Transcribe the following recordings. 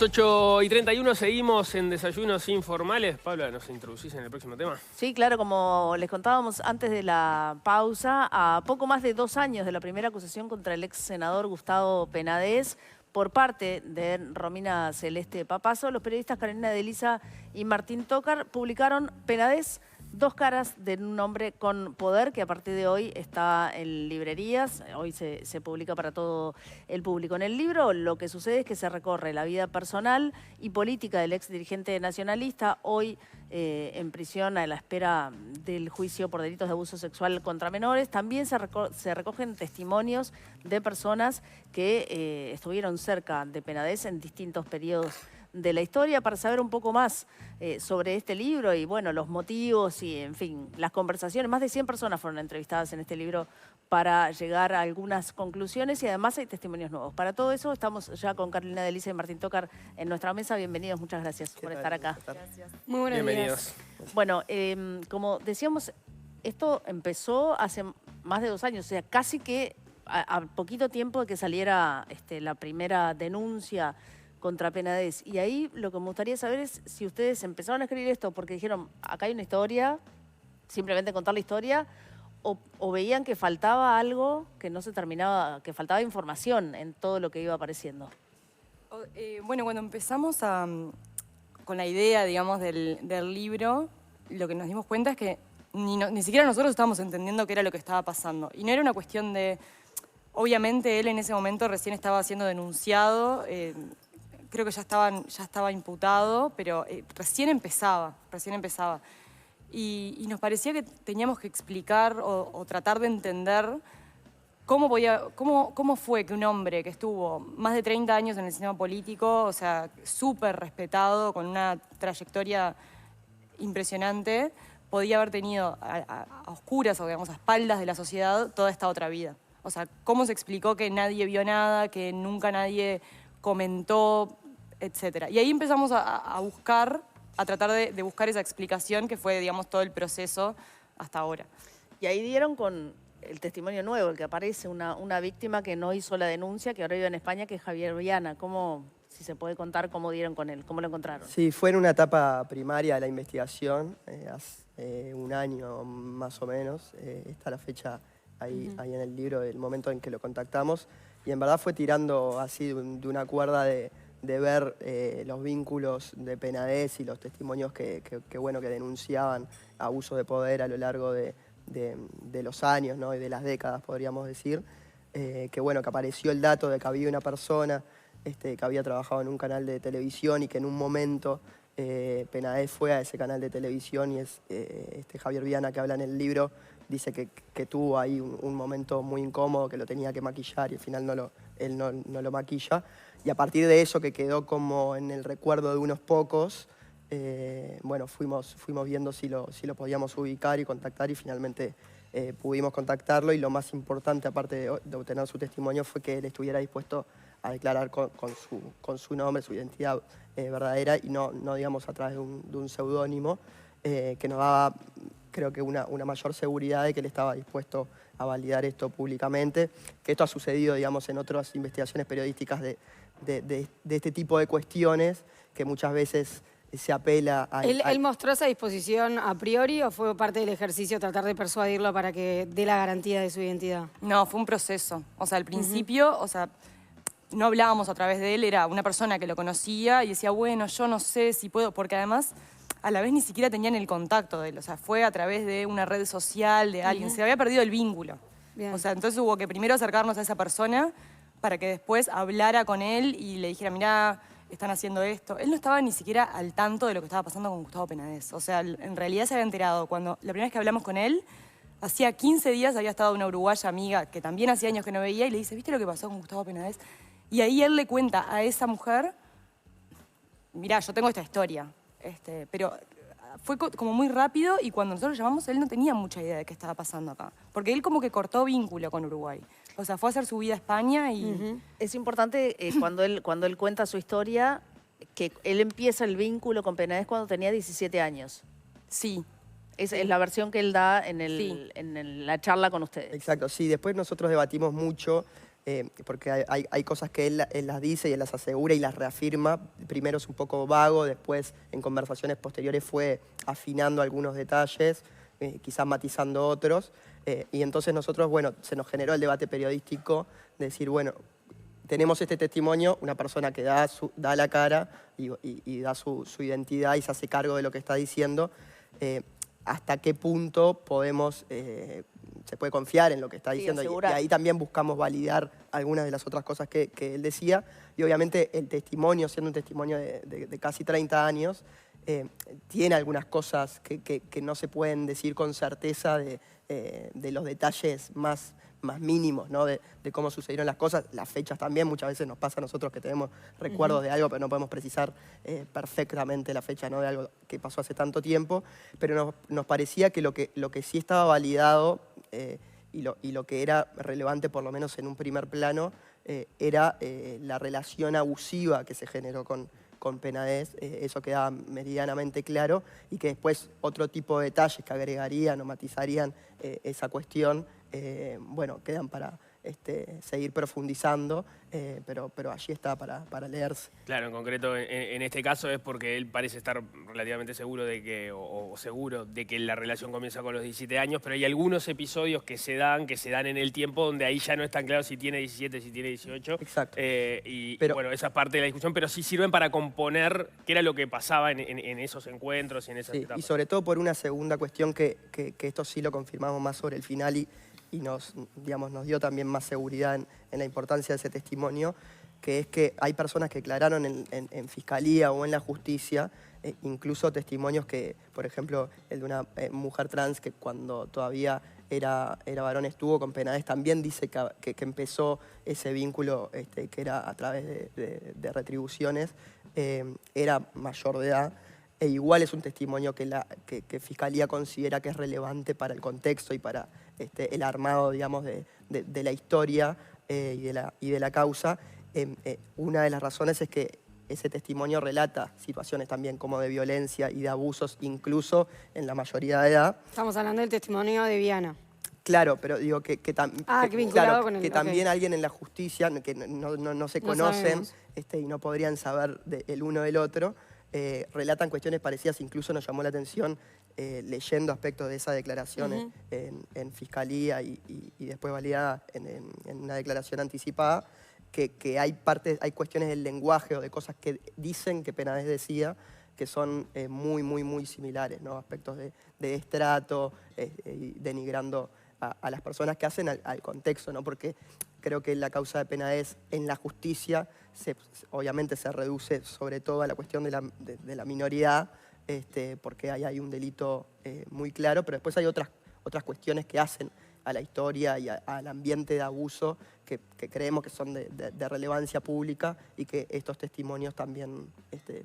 8:31 seguimos en Desayunos Informales. Paula, ¿nos introducís en el próximo tema? Sí, claro, como les contábamos antes de la pausa, a poco más de 2 años de la primera acusación contra el ex senador Gustavo Penades por parte de Romina Celeste Papazo, los periodistas Carolina de Elisa y Martín Tócar publicaron Penades, dos caras de un hombre con poder, que a partir de hoy está en librerías. Hoy se publica para todo el público. En el libro lo que sucede es que se recorre la vida personal y política del ex dirigente nacionalista, hoy en prisión a la espera del juicio por delitos de abuso sexual contra menores. También se recogen testimonios de personas que estuvieron cerca de Penades en distintos periodos de la historia, para saber un poco más sobre este libro y, bueno, los motivos y, en fin, las conversaciones. Más de 100 personas fueron entrevistadas en este libro para llegar a algunas conclusiones y además hay testimonios nuevos. Para todo eso estamos ya con Carolina de Elisa y Martín Tócar en nuestra mesa. Bienvenidos, muchas gracias por estar acá. Gracias. Muy buenos Bienvenidos. días. Bueno, como decíamos, esto empezó hace más de 2 años, o sea, casi que a poquito tiempo de que saliera la primera denuncia contra Penades. Y ahí lo que me gustaría saber es si ustedes empezaron a escribir esto porque dijeron, acá hay una historia, simplemente contar la historia, o veían que faltaba algo, que no se terminaba, que faltaba información en todo lo que iba apareciendo. Bueno, cuando empezamos con la idea, digamos, del libro, lo que nos dimos cuenta es que ni siquiera nosotros estábamos entendiendo qué era lo que estaba pasando. Y no era una cuestión de... Obviamente él en ese momento recién estaba siendo denunciado, creo que ya estaba imputado, pero recién empezaba. Y nos parecía que teníamos que explicar o tratar de entender cómo fue que un hombre que estuvo más de 30 años en el sistema político, o sea, súper respetado, con una trayectoria impresionante, podía haber tenido a oscuras o, digamos, a espaldas de la sociedad toda esta otra vida. O sea, cómo se explicó que nadie vio nada, que nunca nadie comentó, etcétera. Y ahí empezamos a buscar, a tratar de buscar esa explicación que fue, digamos, todo el proceso hasta ahora. Y ahí dieron con el testimonio nuevo, el que aparece, una víctima que no hizo la denuncia, que ahora vive en España, que es Javier Viana. ¿Cómo, si se puede contar, cómo dieron con él, cómo lo encontraron? Sí, fue en una etapa primaria de la investigación, hace 1 año más o menos. Está la fecha ahí en el libro del momento en que lo contactamos. Y en verdad fue tirando así de una cuerda de ver los vínculos de Penades y los testimonios que denunciaban abuso de poder a lo largo de los años, ¿no? Y de las décadas, podríamos decir. Que apareció el dato de que había una persona que había trabajado en un canal de televisión y que en un momento Penades fue a ese canal de televisión, y es Javier Viana, que habla en el libro, dice que tuvo ahí un momento muy incómodo, que lo tenía que maquillar y al final él no lo maquilla. Y a partir de eso, que quedó como en el recuerdo de unos pocos, fuimos viendo si lo podíamos ubicar y contactar, y finalmente pudimos contactarlo. Y lo más importante, aparte de obtener su testimonio, fue que él estuviera dispuesto a declarar con su nombre, su identidad verdadera, y no digamos a través de un seudónimo, que nos daba, creo que una mayor seguridad de que él estaba dispuesto a validar esto públicamente. Que esto ha sucedido, digamos, en otras investigaciones periodísticas de este tipo de cuestiones, que muchas veces se apela a... ¿Él mostró esa disposición a priori o fue parte del ejercicio tratar de persuadirlo para que dé la garantía de su identidad? No, fue un proceso. O sea, al principio, o sea, no hablábamos a través de él, era una persona que lo conocía y decía, bueno, yo no sé si puedo, porque además a la vez ni siquiera tenían el contacto de él, o sea, fue a través de una red social de alguien, se había perdido el vínculo. Bien. O sea, entonces hubo que primero acercarnos a esa persona para que después hablara con él y le dijera, mirá, están haciendo esto. Él no estaba ni siquiera al tanto de lo que estaba pasando con Gustavo Penades. O sea, en realidad se había enterado cuando la primera vez que hablamos con él, hacía 15 días había estado una uruguaya amiga que también hacía años que no veía, y le dice, ¿viste lo que pasó con Gustavo Penades? Y ahí él le cuenta a esa mujer, mirá, yo tengo esta historia, pero fue como muy rápido, y cuando nosotros lo llamamos, él no tenía mucha idea de qué estaba pasando acá. Porque él como que cortó vínculo con Uruguay. O sea, fue a hacer su vida a España y... Es importante cuando él cuenta su historia, que él empieza el vínculo con Penades cuando tenía 17 años. Sí. Es la versión que él da en la charla con ustedes. Exacto, sí. Después nosotros debatimos mucho porque hay cosas que él las dice y él las asegura y las reafirma. Primero es un poco vago, después en conversaciones posteriores fue afinando algunos detalles, quizás matizando otros. Y entonces nosotros, bueno, se nos generó el debate periodístico de decir, bueno, tenemos este testimonio, una persona que da la cara y da su identidad y se hace cargo de lo que está diciendo. ¿Hasta qué punto podemos, se puede confiar en lo que está diciendo? Y ahí también buscamos validar algunas de las otras cosas que él decía. Y obviamente el testimonio, siendo un testimonio de casi 30 años, tiene algunas cosas que no se pueden decir con certeza de los detalles más mínimos, ¿no? de cómo sucedieron las cosas. Las fechas también, muchas veces nos pasa a nosotros que tenemos recuerdos de algo, pero no podemos precisar perfectamente la fecha, ¿no? de algo que pasó hace tanto tiempo. Pero nos parecía que lo que sí estaba validado y lo que era relevante, por lo menos en un primer plano, era la relación abusiva que se generó con Penades. Eso quedaba meridianamente claro, y que después otro tipo de detalles que agregarían o matizarían esa cuestión, bueno, quedan para seguir profundizando, pero allí está para leerse. Claro, en concreto en este caso es porque él parece estar relativamente seguro de que, o seguro de que la relación comienza con los 17 años, pero hay algunos episodios que se dan en el tiempo donde ahí ya no es tan claro si tiene 17, si tiene 18. Exacto. Pero bueno, esa es parte de la discusión, pero sí sirven para componer qué era lo que pasaba en esos encuentros y en esas etapas. Y sobre todo por una segunda cuestión que esto sí lo confirmamos más sobre el final y nos dio también más seguridad en la importancia de ese testimonio, que es que hay personas que declararon en fiscalía o en la justicia, incluso testimonios que, por ejemplo, el de una mujer trans que cuando todavía era varón estuvo con Penades, también dice que empezó ese vínculo que era a través de retribuciones, era mayor de edad. E igual es un testimonio que Fiscalía considera que es relevante para el contexto y para el armado, digamos, de la historia y de la causa. Una de las razones es que ese testimonio relata situaciones también como de violencia y de abusos, incluso en la mayoría de edad. Estamos hablando del testimonio de Viana. Claro, pero digo que vinculado con el... también alguien en la justicia, que no se conocen y no podrían saber el uno del otro, relatan cuestiones parecidas. Incluso nos llamó la atención leyendo aspectos de esa declaración en fiscalía y después validada en una declaración anticipada, que hay cuestiones del lenguaje o de cosas que dicen que Penades decía que son muy similares, ¿no? Aspectos de estrato, denigrando a las personas que hacen al contexto, ¿no? Porque creo que la causa de Penades en la justicia obviamente se reduce sobre todo a la cuestión de la minoridad, porque ahí hay un delito muy claro, pero después hay otras cuestiones que hacen a la historia y al ambiente de abuso que creemos que son de relevancia pública y que estos testimonios también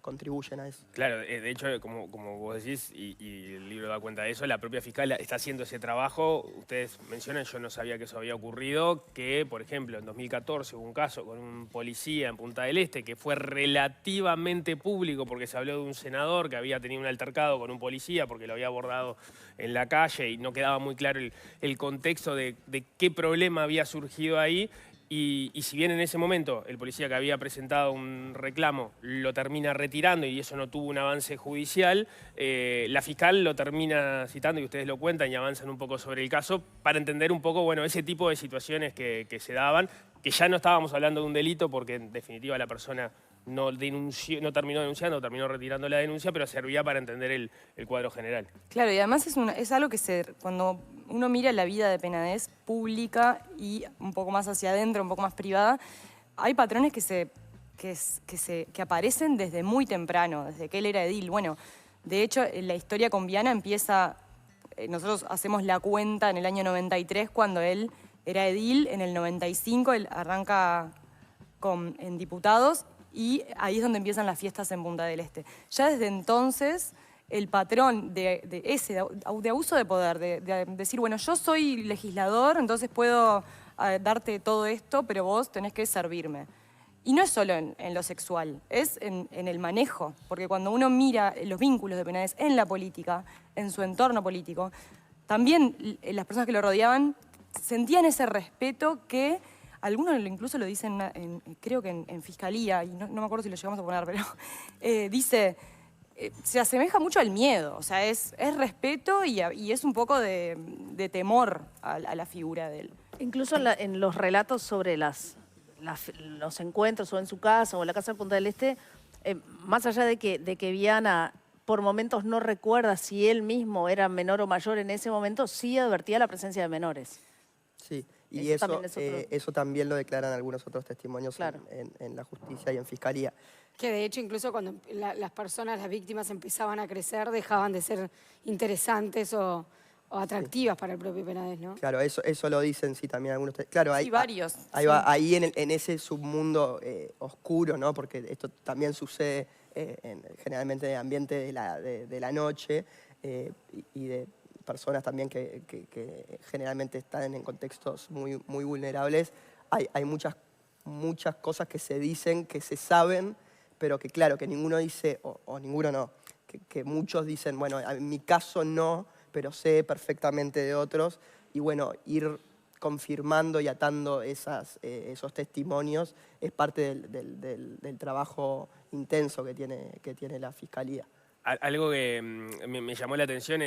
contribuyen a eso. Claro, de hecho, como vos decís, y el libro da cuenta de eso, la propia fiscal está haciendo ese trabajo. Ustedes mencionan, yo no sabía que eso había ocurrido, que, por ejemplo, en 2014 hubo un caso con un policía en Punta del Este que fue relativamente público porque se habló de un senador que había tenido un altercado con un policía porque lo había abordado en la calle y no quedaba muy claro el contexto de qué problema había surgido ahí. Y si bien en ese momento el policía que había presentado un reclamo lo termina retirando y eso no tuvo un avance judicial, la fiscal lo termina citando y ustedes lo cuentan y avanzan un poco sobre el caso para entender un poco, bueno, ese tipo de situaciones que se daban, que ya no estábamos hablando de un delito porque en definitiva la persona no terminó denunciando, terminó retirando la denuncia, pero servía para entender el cuadro general. Claro, y además es algo que cuando uno mira la vida de Penades pública y un poco más hacia adentro, un poco más privada, hay patrones que aparecen desde muy temprano, desde que él era edil. Bueno, de hecho, la historia con Viana empieza, nosotros hacemos la cuenta en el año 93, cuando él era edil. En el 95 él arranca en diputados, y ahí es donde empiezan las fiestas en Punta del Este. Ya desde entonces, el patrón de abuso de poder, de decir, bueno, yo soy legislador, entonces puedo darte todo esto, pero vos tenés que servirme. Y no es solo en lo sexual, es en el manejo, porque cuando uno mira los vínculos de Penades en la política, en su entorno político, también las personas que lo rodeaban sentían ese respeto que algunos incluso lo dicen, creo que en Fiscalía, y no me acuerdo si lo llegamos a poner, pero dice, se asemeja mucho al miedo, o sea, es respeto y es un poco de temor a la figura de él. Incluso en los relatos sobre los encuentros o en su casa o en la casa de Punta del Este, más allá de que Viana por momentos no recuerda si él mismo era menor o mayor en ese momento, sí advertía la presencia de menores. Sí, y eso también lo declaran algunos otros testimonios en la justicia y en fiscalía. Que de hecho incluso cuando las personas, las víctimas empezaban a crecer, dejaban de ser interesantes o atractivas para el propio Penades, ¿no? Claro, eso lo dicen sí también algunos. Claro, sí, varios. Ahí en ese submundo oscuro, ¿no? Porque esto también sucede generalmente en el ambiente de la noche y de personas también que generalmente están en contextos muy, muy vulnerables. Hay muchas cosas que se dicen, que se saben, pero que claro, que ninguno dice, o ninguno no, que muchos dicen, bueno, en mi caso no, pero sé perfectamente de otros, y bueno, ir confirmando y atando esos testimonios es parte del trabajo intenso que tiene la Fiscalía. Algo que me llamó la atención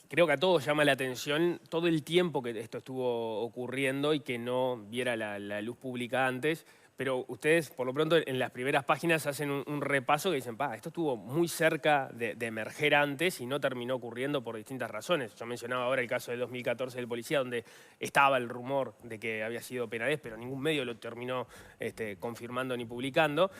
creo que a todos llama la atención todo el tiempo que esto estuvo ocurriendo y que no viera la luz pública antes. Pero ustedes, por lo pronto, en las primeras páginas hacen un repaso que dicen, esto estuvo muy cerca de emerger antes y no terminó ocurriendo por distintas razones. Yo mencionaba ahora el caso del 2014 del policía, donde estaba el rumor de que había sido Penades, pero ningún medio lo terminó confirmando ni publicando.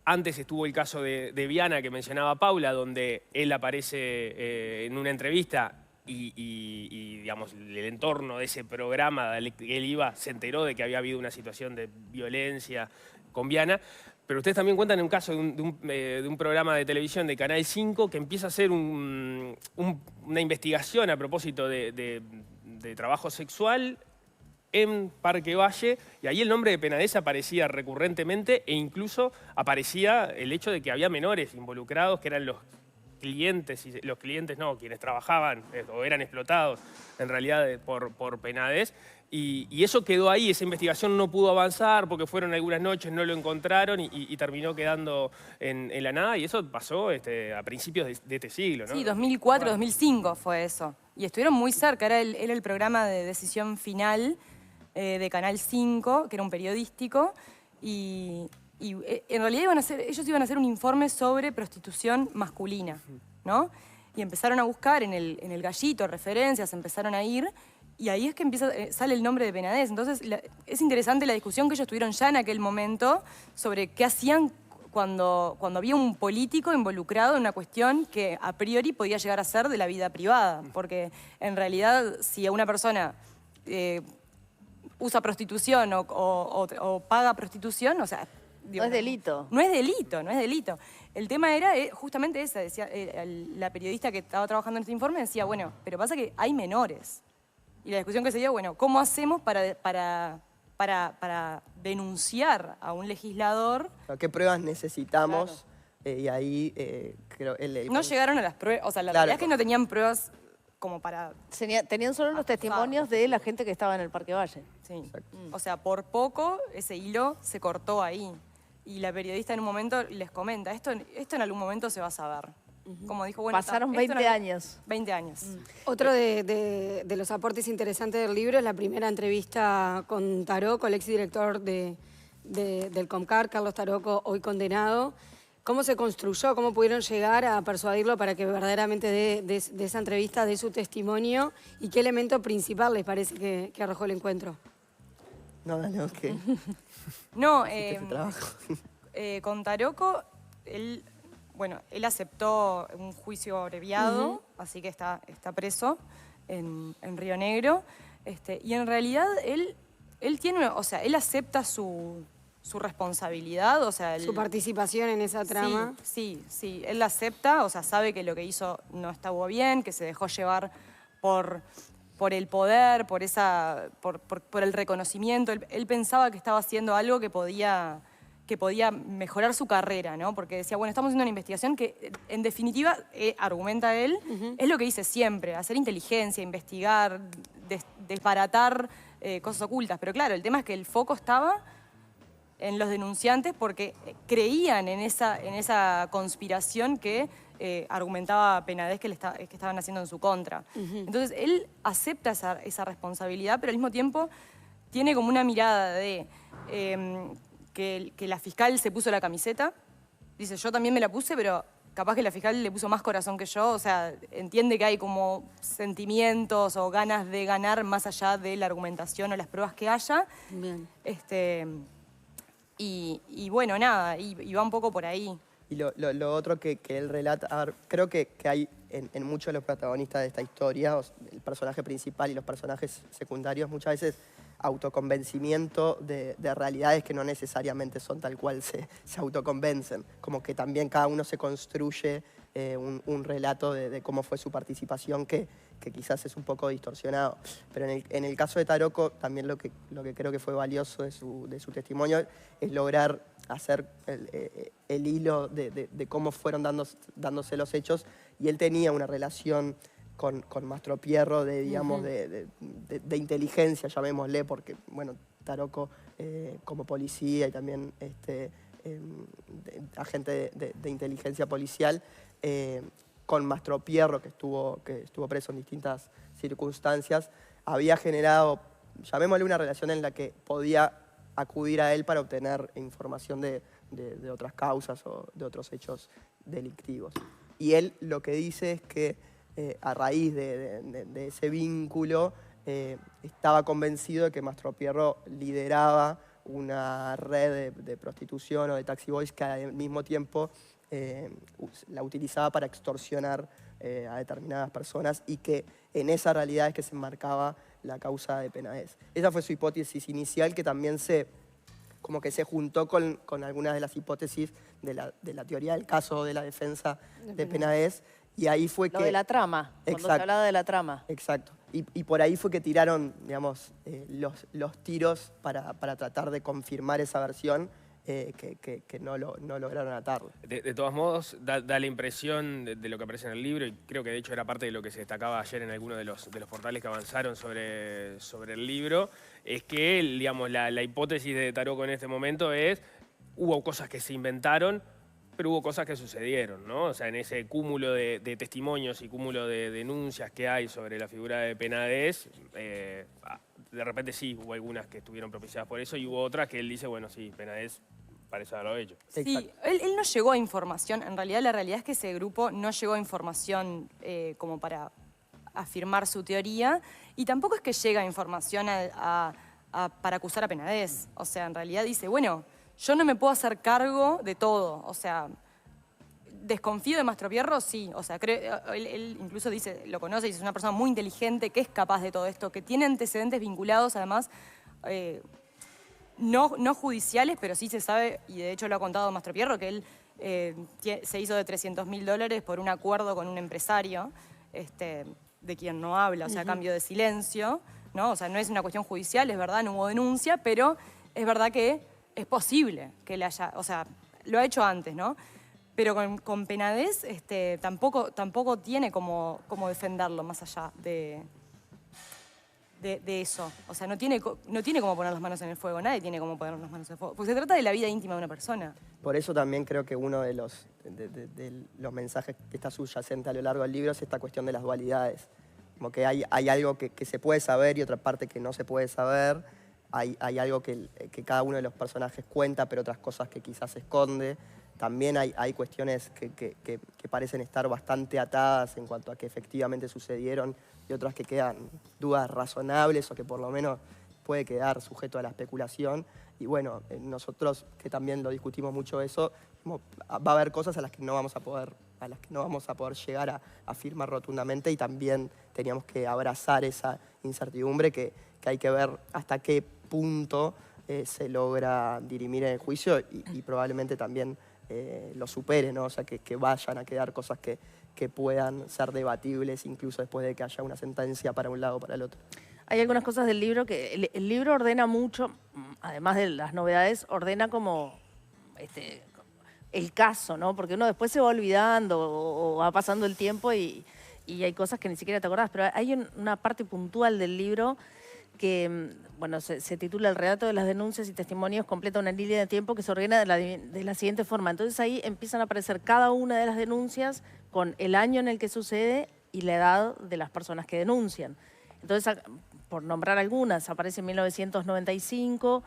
Antes estuvo el caso de Viana, que mencionaba Paula, donde él aparece en una entrevista y digamos, el entorno de ese programa al que él iba se enteró de que había habido una situación de violencia con Viana. Pero ustedes también cuentan un caso de un programa de televisión de Canal 5 que empieza a hacer una investigación a propósito de trabajo sexual en Parque Valle, y ahí el nombre de Penades aparecía recurrentemente e incluso aparecía el hecho de que había menores involucrados, que eran los clientes, y los clientes no, quienes trabajaban o eran explotados en realidad por Penades. Y eso quedó ahí, esa investigación no pudo avanzar porque fueron algunas noches, no lo encontraron y terminó quedando en la nada, y eso pasó a principios de este siglo, ¿no? Sí, 2004, 2005 fue eso. Y estuvieron muy cerca, era el programa de Decisión Final de Canal 5, que era un periodístico, y en realidad ellos iban a hacer un informe sobre prostitución masculina, ¿no? Y empezaron a buscar en el Gallito referencias, empezaron a ir, y ahí es que sale el nombre de Penades. Entonces es interesante la discusión que ellos tuvieron ya en aquel momento sobre qué hacían cuando había un político involucrado en una cuestión que a priori podía llegar a ser de la vida privada. Porque en realidad si a una persona usa prostitución o paga prostitución, o sea... No es delito. No es delito, no es delito. El tema era justamente ese, decía, la periodista que estaba trabajando en este informe decía, bueno, pero pasa que hay menores. Y la discusión que se dio, bueno, ¿cómo hacemos para denunciar a un legislador? ¿Qué pruebas necesitamos? Claro. Y ahí creo... No llegaron a las pruebas, o sea, la realidad es que no tenían pruebas como para... Tenían solo los testimonios de la gente que estaba en el Parque Valle. Sí. O sea, por poco ese hilo se cortó ahí. Y la periodista en un momento les comenta, esto en algún momento se va a saber. Como dijo, bueno, pasaron 20 años. 20 años. Otro de los aportes interesantes del libro es la primera entrevista con Taroco, el exdirector del Comcar, Carlos Taroco, hoy condenado. ¿Cómo se construyó? ¿Cómo pudieron llegar a persuadirlo para que verdaderamente de esa entrevista dé su testimonio? ¿Y qué elemento principal les parece que arrojó el encuentro? No, ok. No, con Taroco, él aceptó un juicio abreviado, así que está preso en Río Negro. Y en realidad él tiene, o sea, él acepta su responsabilidad, o sea... Su participación en esa trama. Sí, él la acepta, o sea, sabe que lo que hizo no estaba bien, que se dejó llevar por el poder, por el reconocimiento. Él pensaba que estaba haciendo algo que podía mejorar su carrera, ¿no? Porque decía, bueno, estamos haciendo una investigación que, en definitiva, argumenta él, es lo que dice siempre, hacer inteligencia, investigar, desbaratar cosas ocultas. Pero claro, el tema es que el foco estaba en los denunciantes porque creían en esa conspiración que argumentaba Penades que estaban haciendo en su contra. Entonces, él acepta esa responsabilidad, pero al mismo tiempo tiene como una mirada de que la fiscal se puso la camiseta. Dice, yo también me la puse, pero capaz que la fiscal le puso más corazón que yo. O sea, entiende que hay como sentimientos o ganas de ganar más allá de la argumentación o las pruebas que haya. Bien. Y bueno, nada, y va un poco por ahí. Y lo otro que él relata, a ver, creo que hay en muchos de los protagonistas de esta historia, el personaje principal y los personajes secundarios, muchas veces autoconvencimiento de realidades que no necesariamente son tal cual se autoconvencen. Como que también cada uno se construye un relato de cómo fue su participación que quizás es un poco distorsionado. Pero en el caso de Taroco, también lo que creo que fue valioso de su testimonio es lograr hacer el hilo de cómo fueron dándose los hechos. Y él tenía una relación con Mastropierro digamos, de inteligencia, llamémosle, porque, bueno, Taroco como policía y también agente de inteligencia policial, con Mastropierro, que estuvo preso en distintas circunstancias, había generado, llamémosle, una relación en la que podía acudir a él para obtener información de otras causas o de otros hechos delictivos. Y él lo que dice es que a raíz de ese vínculo estaba convencido de que Mastropierro lideraba una red de prostitución o de taxi boys que al mismo tiempo la utilizaba para extorsionar a determinadas personas y que en esa realidad es que se enmarcaba la causa de Penades. Esa fue su hipótesis inicial, que también como que se juntó con algunas de las hipótesis de la teoría del caso de la defensa de Penades, y ahí fue Lo de la trama, cuando se hablaba de la trama. Exacto. Y por ahí fue que tiraron, digamos, los tiros para tratar de confirmar esa versión, que no lograron atarlo. De todos modos, da la impresión de lo que aparece en el libro, y creo que de hecho era parte de lo que se destacaba ayer en alguno de los portales que avanzaron sobre el libro, es que, digamos, la hipótesis de Taroco en este momento es, hubo cosas que se inventaron, pero hubo cosas que sucedieron, ¿no? O sea, en ese cúmulo de testimonios y cúmulo de denuncias que hay sobre la figura de Penades, de repente sí, hubo algunas que estuvieron propiciadas por eso y hubo otras que él dice, bueno, sí, Penades parece haberlo hecho. Sí, él no llegó a información. En realidad, la realidad es que ese grupo no llegó a información como para afirmar su teoría, y tampoco es que llega información para acusar a Penades. O sea, en realidad dice, bueno, yo no me puedo hacer cargo de todo. O sea, desconfío de Mastropierro, sí. O sea, él incluso dice, lo conoce, y es una persona muy inteligente, que es capaz de todo esto, que tiene antecedentes vinculados, además, no judiciales, pero sí se sabe, y de hecho lo ha contado Mastropierro, que él se hizo de $300.000 por un acuerdo con un empresario, de quien no habla, o sea, a cambio de silencio, ¿no? O sea, no es una cuestión judicial, es verdad, no hubo denuncia, pero es verdad que es posible que él haya, o sea, lo ha hecho antes, ¿no? Pero con Penades tampoco tiene como defenderlo más allá de eso. O sea, no tiene cómo poner las manos en el fuego, nadie tiene cómo poner las manos en el fuego, porque se trata de la vida íntima de una persona. Por eso también creo que uno de los mensajes que está subyacente a lo largo del libro es esta cuestión de las dualidades. Como que hay algo que se puede saber y otra parte que no se puede saber. Hay algo que cada uno de los personajes cuenta, pero otras cosas que quizás esconde. También hay cuestiones que parecen estar bastante atadas en cuanto a que efectivamente sucedieron, y otras que quedan dudas razonables o que por lo menos puede quedar sujeto a la especulación. Y bueno, nosotros, que también lo discutimos mucho eso, va a haber cosas a las que no vamos a poder llegar a afirmar rotundamente, y también teníamos que abrazar esa incertidumbre que hay que ver hasta qué punto se logra dirimir en el juicio, y probablemente también lo supere, ¿no? O sea, que vayan a quedar cosas que puedan ser debatibles incluso después de que haya una sentencia para un lado o para el otro. Hay algunas cosas del libro que el libro ordena mucho, además de las novedades, ordena como el caso, ¿no? Porque uno después se va olvidando o va pasando el tiempo y hay cosas que ni siquiera te acordás, pero hay una parte puntual del libro que, bueno, se titula El relato de las denuncias y testimonios, completa una línea de tiempo que se ordena de la siguiente forma. Entonces ahí empiezan a aparecer cada una de las denuncias con el año en el que sucede y la edad de las personas que denuncian. Entonces, por nombrar algunas, aparece en 1995,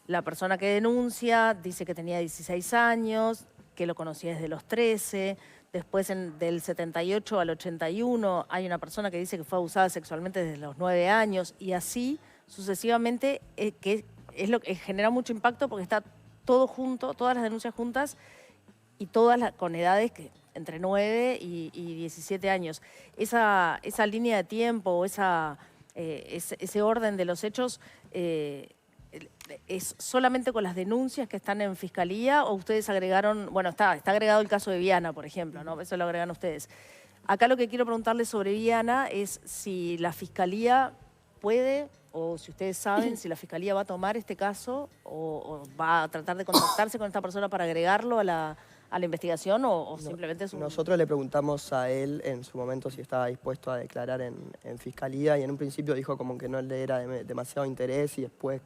la persona que denuncia dice que tenía 16 años, que lo conocía desde los 13, después del 78 al 81 hay una persona que dice que fue abusada sexualmente desde los 9 años y así sucesivamente, que es lo que genera mucho impacto porque está todo junto, todas las denuncias juntas y todas con edades entre 9 y 17 años. Esa línea de tiempo, ese orden de los hechos, ¿es solamente con las denuncias que están en Fiscalía o ustedes agregaron, bueno, está agregado el caso de Viana, por ejemplo, ¿no? Eso lo agregan ustedes. Acá lo que quiero preguntarles sobre Viana es si la Fiscalía puede, o si ustedes saben, si la Fiscalía va a tomar este caso o va a tratar de contactarse con esta persona para agregarlo a la investigación o simplemente es un... Nosotros le preguntamos a él en su momento si estaba dispuesto a declarar en Fiscalía y en un principio dijo como que no le era demasiado interés y después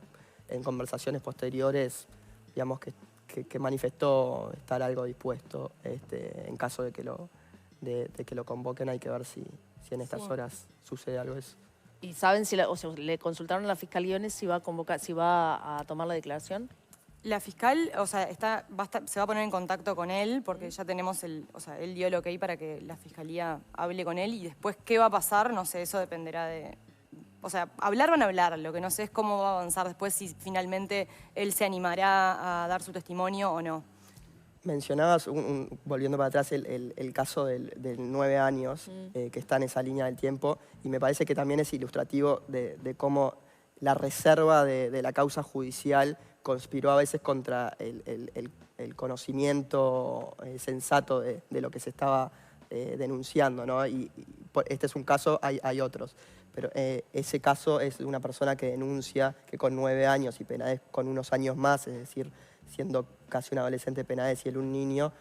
en conversaciones posteriores, digamos que manifestó estar algo dispuesto en caso de que lo convoquen. Hay que ver si en estas horas sucede algo de eso. ¿Y saben si le consultaron a la Fiscalía si va a tomar la declaración? La fiscal, o sea, se va a poner en contacto con él porque ya tenemos él dio el ok para que la Fiscalía hable con él y después qué va a pasar, no sé, eso dependerá de... O sea, hablar van a hablar, lo que no sé es cómo va a avanzar después, si finalmente él se animará a dar su testimonio o no. Mencionabas, volviendo para atrás, el caso del 9 años, que está en esa línea del tiempo, y me parece que también es ilustrativo de cómo la reserva de la causa judicial conspiró a veces contra el conocimiento sensato de lo que se estaba denunciando, ¿no? Y este es un caso, hay otros. Pero ese caso es de una persona que denuncia que con 9 años y Penades con unos años más, es decir, siendo casi un adolescente Penades y él un niño,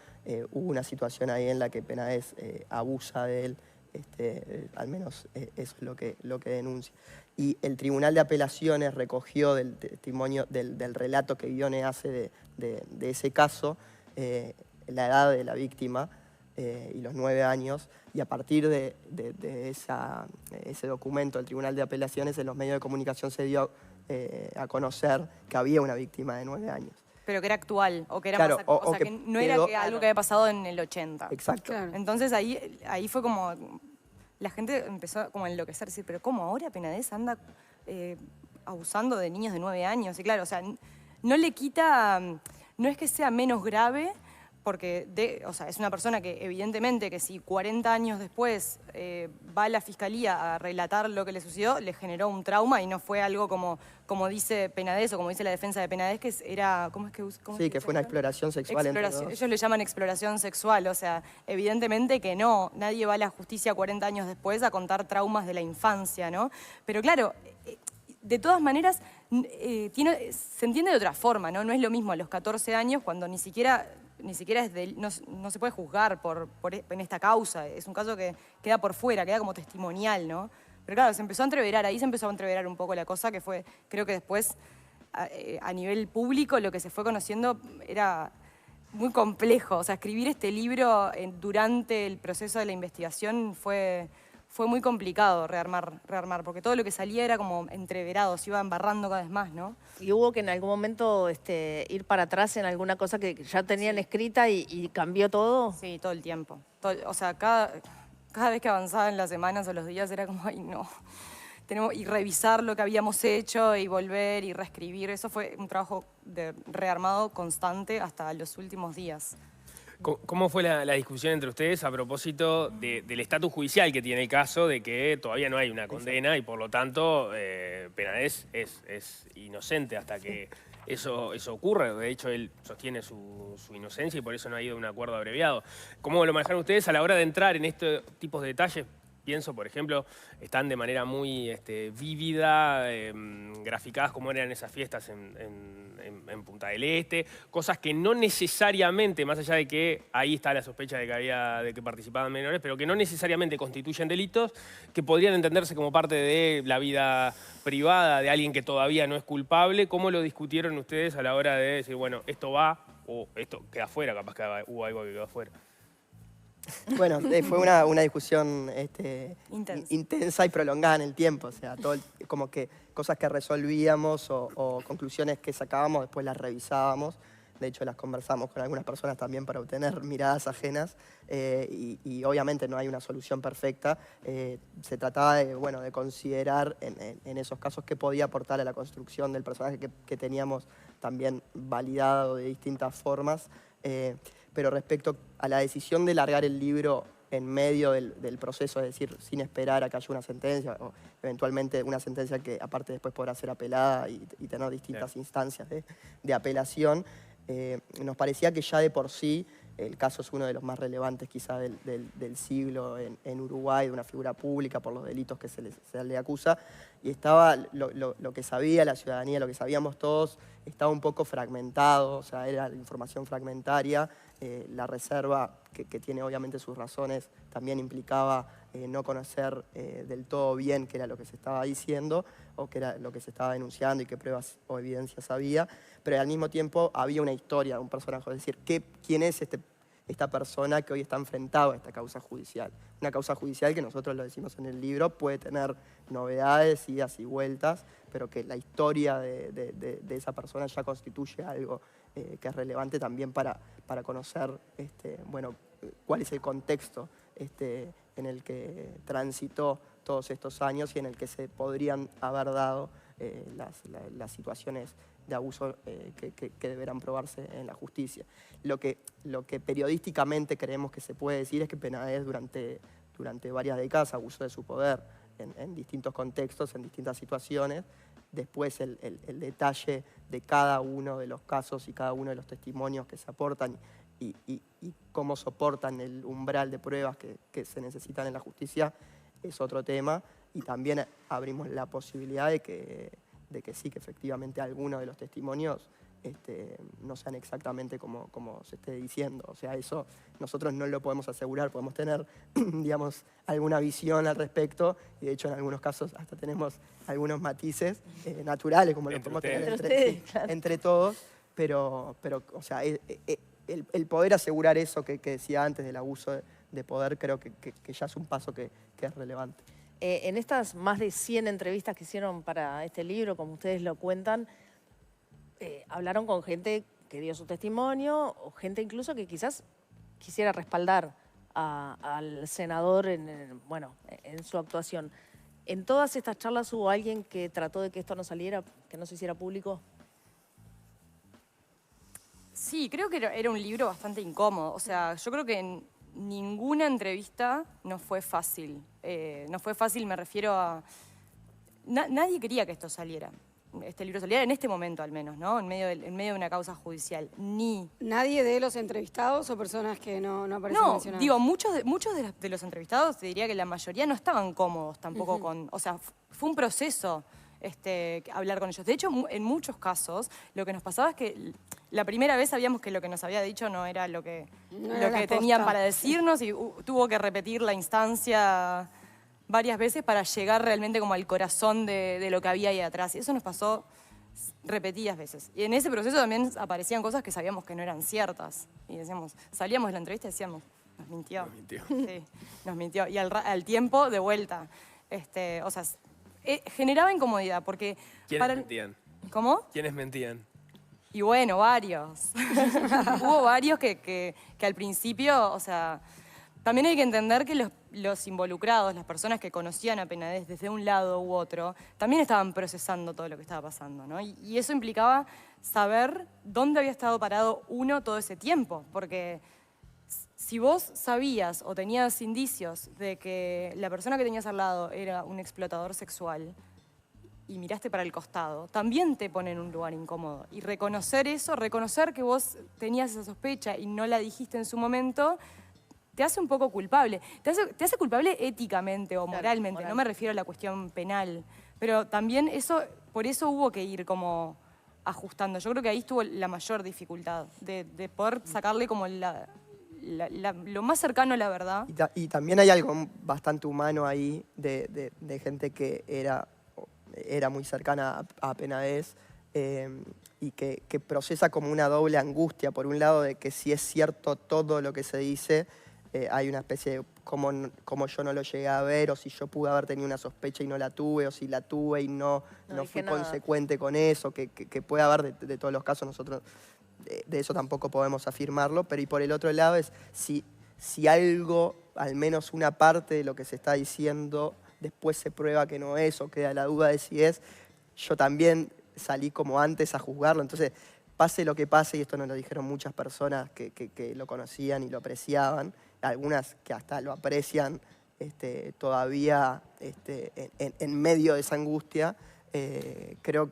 hubo una situación ahí en la que Penades abusa de él, al menos eso es lo que denuncia. Y el Tribunal de Apelaciones recogió del testimonio, del relato que Ione hace de ese caso, la edad de la víctima y los 9 años, y a partir de ese documento del Tribunal de Apelaciones en los medios de comunicación se dio a conocer que había una víctima de 9 años. Pero que era actual, o que era claro, más actual, o sea, que no era algo que había pasado en el 80. Exacto. Claro. Entonces ahí fue como, la gente empezó como a enloquecer, decir, pero ¿cómo ahora Penades anda abusando de niños de 9 años? Y claro, o sea, no le quita, no es que sea menos grave, porque o sea, es una persona que evidentemente que si 40 años después va a la Fiscalía a relatar lo que le sucedió, le generó un trauma y no fue algo como dice Penades o como dice la defensa de Penades, que era... ¿cómo es que sí, que fue una exploración sexual entre dos. Ellos le llaman exploración sexual, o sea, evidentemente que no, nadie va a la justicia 40 años después a contar traumas de la infancia, ¿no? Pero claro, de todas maneras, se entiende de otra forma, ¿no? No es lo mismo a los 14 años cuando ni siquiera es no se puede juzgar en esta causa, es un caso que queda por fuera, queda como testimonial, ¿no? Pero claro, se empezó a entreverar, ahí se empezó a entreverar un poco la cosa, que fue, creo que después, a nivel público, lo que se fue conociendo era muy complejo. O sea, escribir este libro durante el proceso de la investigación fue muy complicado rearmar, porque todo lo que salía era como entreverado, se iba embarrando cada vez más, ¿no? Y hubo que en algún momento ir para atrás en alguna cosa que ya tenían escrita y cambió todo. Sí, todo el tiempo. O sea, cada vez que avanzaban las semanas o los días era como, ay, no. Y revisar lo que habíamos hecho y volver y reescribir. Eso fue un trabajo de rearmado constante hasta los últimos días. ¿Cómo fue la discusión entre ustedes a propósito del estatus judicial que tiene el caso, de que todavía no hay una condena y por lo tanto Penades es inocente hasta que eso ocurra? De hecho, él sostiene su inocencia y por eso no ha ido a un acuerdo abreviado. ¿Cómo lo manejaron ustedes a la hora de entrar en estos tipos de detalles? pienso, por ejemplo, están de manera muy vívida, graficadas como eran esas fiestas en Punta del Este, cosas que no necesariamente, más allá de que ahí está la sospecha de que participaban menores, pero que no necesariamente constituyen delitos, que podrían entenderse como parte de la vida privada de alguien que todavía no es culpable. ¿Cómo lo discutieron ustedes a la hora de decir, bueno, esto va o esto queda fuera, capaz que hubo algo que quedó fuera? Bueno, fue una discusión intensa y prolongada en el tiempo. O sea, como que cosas que resolvíamos o conclusiones que sacábamos, después las revisábamos. De hecho, las conversamos con algunas personas también para obtener miradas ajenas. Y obviamente no hay una solución perfecta. Se trataba de considerar en esos casos qué podía aportar a la construcción del personaje que teníamos también validado de distintas formas. Pero respecto a la decisión de largar el libro en medio del proceso, es decir, sin esperar a que haya una sentencia, o eventualmente una sentencia que aparte después podrá ser apelada y tener distintas instancias de apelación, nos parecía que ya de por sí el caso es uno de los más relevantes quizá del siglo en Uruguay, de una figura pública por los delitos que se le acusa, y estaba lo que sabía la ciudadanía, lo que sabíamos todos, estaba un poco fragmentado, o sea, era la información fragmentaria. La reserva, que tiene obviamente sus razones, también implicaba no conocer del todo bien qué era lo que se estaba diciendo o qué era lo que se estaba denunciando y qué pruebas o evidencias había, pero al mismo tiempo había una historia de un personaje, es decir, quién es esta persona que hoy está enfrentado a esta causa judicial. Una causa judicial que nosotros lo decimos en el libro, puede tener novedades, idas y vueltas, pero que la historia de esa persona ya constituye algo que es relevante también para conocer cuál es el contexto en el que transitó todos estos años y en el que se podrían haber dado las situaciones de abuso que deberán probarse en la justicia. Lo que periodísticamente creemos que se puede decir es que Penades durante varias décadas abusó de su poder en distintos contextos, en distintas situaciones. Después el detalle de cada uno de los casos y cada uno de los testimonios que se aportan y cómo soportan el umbral de pruebas que se necesitan en la justicia es otro tema. Y también abrimos la posibilidad de que sí, que efectivamente algunos de los testimonios no sean exactamente como se esté diciendo. O sea, eso nosotros no lo podemos asegurar, podemos tener, digamos, alguna visión al respecto, y de hecho en algunos casos hasta tenemos algunos matices naturales, como lo podemos tener entre todos, pero o sea, el poder asegurar eso que decía antes del abuso de poder, creo que ya es un paso que es relevante. En estas más de 100 entrevistas que hicieron para este libro, como ustedes lo cuentan, hablaron con gente que dio su testimonio o gente incluso que quizás quisiera respaldar al senador en su actuación. ¿En todas estas charlas hubo alguien que trató de que esto no saliera, que no se hiciera público? Sí, creo que era un libro bastante incómodo. O sea, yo creo que en ninguna entrevista no fue fácil. No fue fácil, me refiero a... nadie quería que esto saliera. Este libro saliera en este momento al menos, ¿no? En medio de una causa judicial. ¿Nadie de los entrevistados o personas que no aparecen mencionadas? No, digo, muchos de los entrevistados, te diría que la mayoría no estaban cómodos tampoco con... O sea, fue un proceso hablar con ellos. De hecho, en muchos casos, lo que nos pasaba es que la primera vez sabíamos que lo que nos había dicho no era lo que tenían para decirnos y tuvo que repetir la instancia varias veces para llegar realmente como al corazón de lo que había ahí atrás. Y eso nos pasó repetidas veces. Y en ese proceso también aparecían cosas que sabíamos que no eran ciertas. Y decíamos, salíamos de la entrevista y decíamos, nos mintió. Nos mintió. Sí, nos mintió. Y al tiempo, de vuelta. O sea, generaba incomodidad porque... ¿Quiénes mentían? ¿Cómo? ¿Quiénes mentían? Y bueno, varios. Hubo varios que al principio, o sea... También hay que entender que los involucrados, las personas que conocían a Penades desde un lado u otro, también estaban procesando todo lo que estaba pasando, ¿no? Y eso implicaba saber dónde había estado parado uno todo ese tiempo, porque si vos sabías o tenías indicios de que la persona que tenías al lado era un explotador sexual y miraste para el costado, también te pone en un lugar incómodo. Y reconocer eso, reconocer que vos tenías esa sospecha y no la dijiste en su momento, te hace un poco culpable. Te hace culpable éticamente o Claro, moralmente, moral. no me refiero a la cuestión penal. Pero también por eso hubo que ir como ajustando. Yo creo que ahí estuvo la mayor dificultad, de poder sacarle como lo más cercano a la verdad. Y también hay algo bastante humano ahí de gente que era muy cercana a Penades y que procesa como una doble angustia. Por un lado, de que si es cierto todo lo que se dice, hay una especie de como yo no lo llegué a ver, o si yo pude haber tenido una sospecha y no la tuve, o si la tuve y no dije fui nada. consecuente con eso, que puede haber de todos los casos. Nosotros de eso tampoco podemos afirmarlo, pero y por el otro lado es si algo, al menos una parte de lo que se está diciendo, después se prueba que no es o queda la duda de si es, yo también salí como antes a juzgarlo. Entonces, pase lo que pase, y esto nos lo dijeron muchas personas que lo conocían y lo apreciaban, algunas que hasta lo aprecian todavía en medio de esa angustia, creo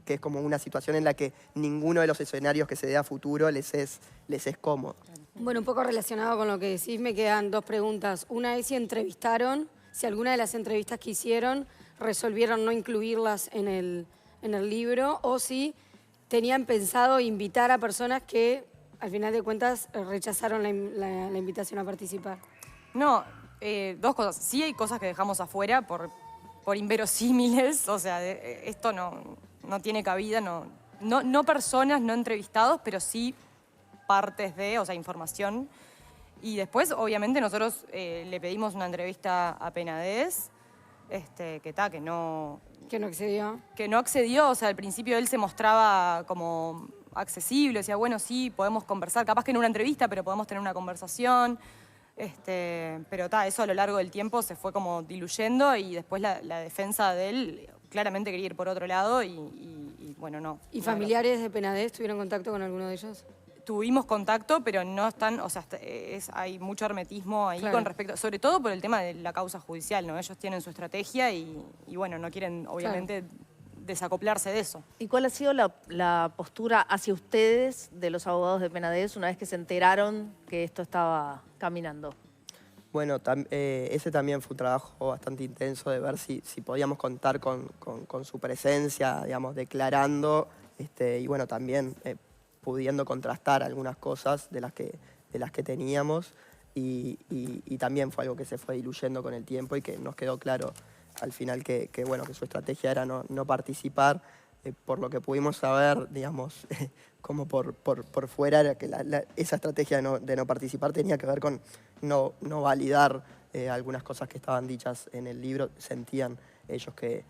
que es como una situación en la que ninguno de los escenarios que se dé a futuro les es cómodo. Bueno, un poco relacionado con lo que decís, me quedan dos preguntas. Una es si entrevistaron, si alguna de las entrevistas que hicieron resolvieron no incluirlas en el libro, o si tenían pensado invitar a personas que, al final de cuentas, rechazaron la invitación a participar. No, dos cosas. Sí hay cosas que dejamos afuera por inverosímiles, o sea, esto no tiene cabida, no personas, no entrevistados, pero sí partes o sea, información. Y después, obviamente, nosotros le pedimos una entrevista a Penades, que no... ¿Que no accedió? Que no accedió, o sea, al principio él se mostraba como accesible, decía, bueno, sí, podemos conversar, capaz que en una entrevista, pero podemos tener una conversación. Pero eso a lo largo del tiempo se fue como diluyendo y después la defensa de él claramente quería ir por otro lado y bueno, no. ¿Y familiares de Penades tuvieron contacto con alguno de ellos? Tuvimos contacto, pero no están, o sea, hay mucho hermetismo ahí Claro. con respecto, sobre todo por el tema de la causa judicial, ¿no? Ellos tienen su estrategia y bueno, no quieren obviamente desacoplarse de eso. ¿Y cuál ha sido la postura hacia ustedes de los abogados de Penades una vez que se enteraron que esto estaba caminando? Bueno, ese también fue un trabajo bastante intenso de ver si podíamos contar con su presencia, digamos, declarando, y bueno, también pudiendo contrastar algunas cosas de las que teníamos, y también fue algo que se fue diluyendo con el tiempo y que nos quedó claro al final que su estrategia era no participar. Por lo que pudimos saber, digamos, como por fuera, era que esa estrategia de no participar tenía que ver con no validar algunas cosas que estaban dichas en el libro. Sentían ellos que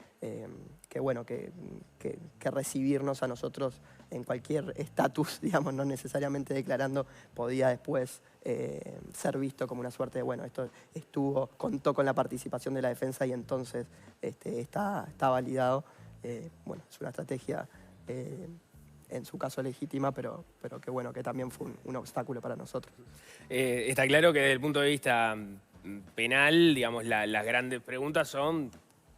recibirnos a nosotros en cualquier estatus, digamos, no necesariamente declarando, podía después ser visto como una suerte de, bueno, esto contó con la participación de la defensa y entonces está validado. Bueno, es una estrategia en su caso legítima, pero que también fue un obstáculo para nosotros. Está claro que desde el punto de vista penal, digamos, las grandes preguntas son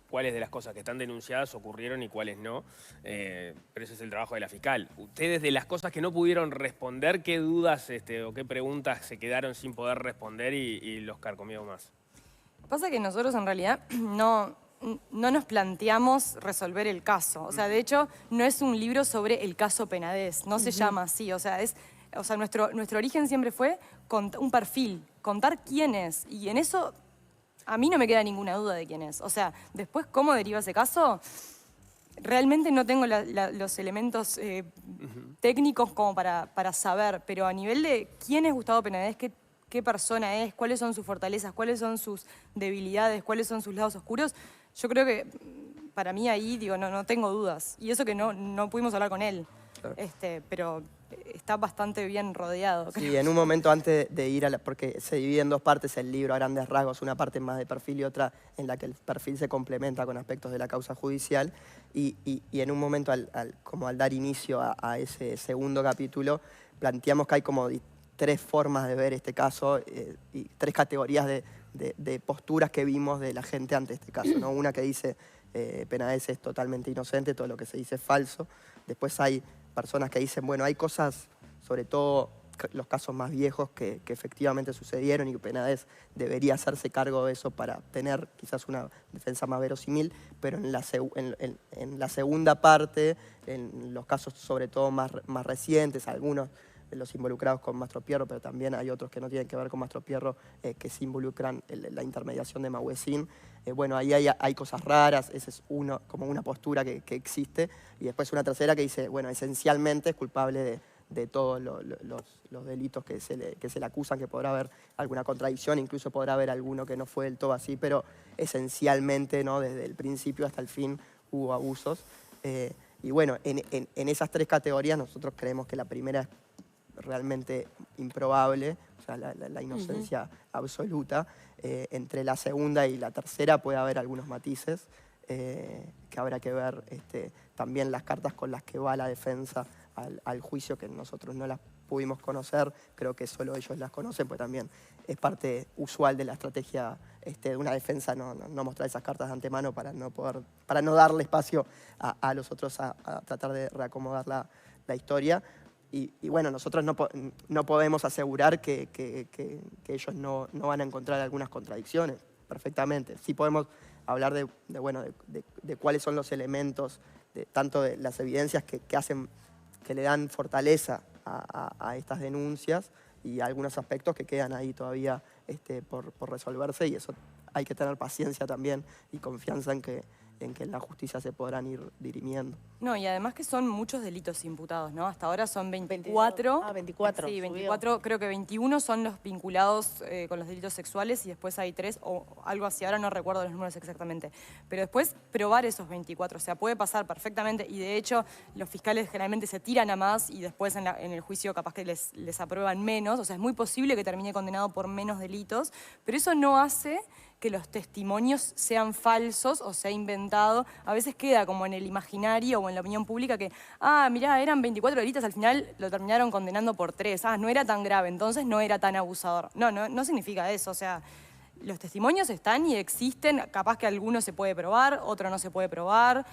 cuáles de las cosas que están denunciadas ocurrieron y cuáles no, pero ese es el trabajo de la fiscal. Ustedes, de las cosas que no pudieron responder, ¿qué dudas o qué preguntas se quedaron sin poder responder y los carcomió más? Pasa que nosotros en realidad no nos planteamos resolver el caso. O sea, de hecho, no es un libro sobre el caso Penades, no se llama así. O sea, nuestro origen siempre fue un perfil, contar quién es. Y en eso a mí no me queda ninguna duda de quién es. O sea, después cómo deriva ese caso, realmente no tengo los elementos técnicos como para saber, pero a nivel de quién es Gustavo Penades, qué persona es, cuáles son sus fortalezas, cuáles son sus debilidades, cuáles son sus lados oscuros, yo creo que para mí ahí, digo, no tengo dudas. Y eso que no pudimos hablar con él, Claro. pero está bastante bien rodeado. Sí, creo. en un momento antes de ir porque se divide en dos partes el libro a grandes rasgos, una parte más de perfil y otra en la que el perfil se complementa con aspectos de la causa judicial, y en un momento al dar inicio a ese segundo capítulo, planteamos que hay como tres formas de ver este caso y tres categorías de posturas que vimos de la gente ante este caso, ¿no? Una que dice Penades es totalmente inocente, todo lo que se dice es falso. Después hay personas que dicen, bueno, hay cosas, sobre todo los casos más viejos que efectivamente sucedieron y que Penades debería hacerse cargo de eso para tener quizás una defensa más verosímil, pero en la segunda parte, en los casos sobre todo más recientes, algunos de los involucrados con Mastropierro, pero también hay otros que no tienen que ver con Mastropierro, que se involucran en la intermediación de Mahuesín. Bueno, ahí hay cosas raras, esa es como una postura que existe, y después una tercera que dice, bueno, esencialmente es culpable de todos los delitos que se le acusan, que podrá haber alguna contradicción, incluso podrá haber alguno que no fue del todo así, pero esencialmente, ¿no?, desde el principio hasta el fin hubo abusos. Y bueno, en esas tres categorías nosotros creemos que la primera es realmente improbable, o sea, la inocencia absoluta. Entre la segunda y la tercera puede haber algunos matices, que habrá que ver también las cartas con las que va la defensa al juicio, que nosotros no las pudimos conocer, creo que solo ellos las conocen, pues también es parte usual de la estrategia de una defensa no mostrar esas cartas de antemano para no darle espacio a los otros a tratar de reacomodar la historia. Y bueno, nosotros no podemos asegurar que ellos no van a encontrar algunas contradicciones, perfectamente. Sí podemos hablar de cuáles son los elementos, tanto de las evidencias que le dan fortaleza a estas denuncias, y algunos aspectos que quedan ahí todavía por resolverse, y eso hay que tener paciencia también y confianza en que en la justicia se podrán ir dirimiendo. No, y además que son muchos delitos imputados, ¿no? Hasta ahora son 24. 24. Sí, 24, creo que 21 son los vinculados con los delitos sexuales y después hay 3 o algo así, ahora no recuerdo los números exactamente. Pero después probar esos 24, o sea, puede pasar perfectamente, y de hecho los fiscales generalmente se tiran a más y después en el juicio capaz que les aprueban menos, o sea, es muy posible que termine condenado por menos delitos, pero eso no hace que los testimonios sean falsos o sea inventado. A veces queda como en el imaginario o en la opinión pública que, mirá, eran 24 delitos, al final lo terminaron condenando por 3. No era tan grave, entonces no era tan abusador. No significa eso, o sea, los testimonios están y existen, capaz que alguno se puede probar, otro no se puede probar,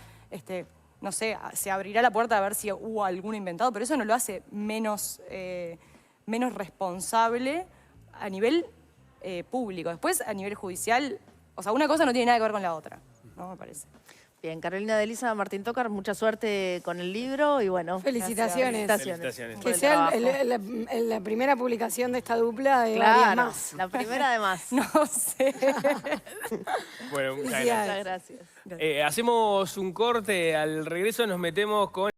no sé, se abrirá la puerta a ver si hubo alguno inventado, pero eso no lo hace menos responsable a nivel público. Después, a nivel judicial, o sea, una cosa no tiene nada que ver con la otra, ¿no? Me parece. Bien, Carolina de Elisa, Martín Tócar, mucha suerte con el libro y bueno. Felicitaciones. Felicitaciones. Que sea la primera publicación de esta dupla de Claro, varias más. la primera de más. No sé. Bueno, muchas Felicidades. gracias. Muchas gracias. Hacemos un corte, al regreso nos metemos con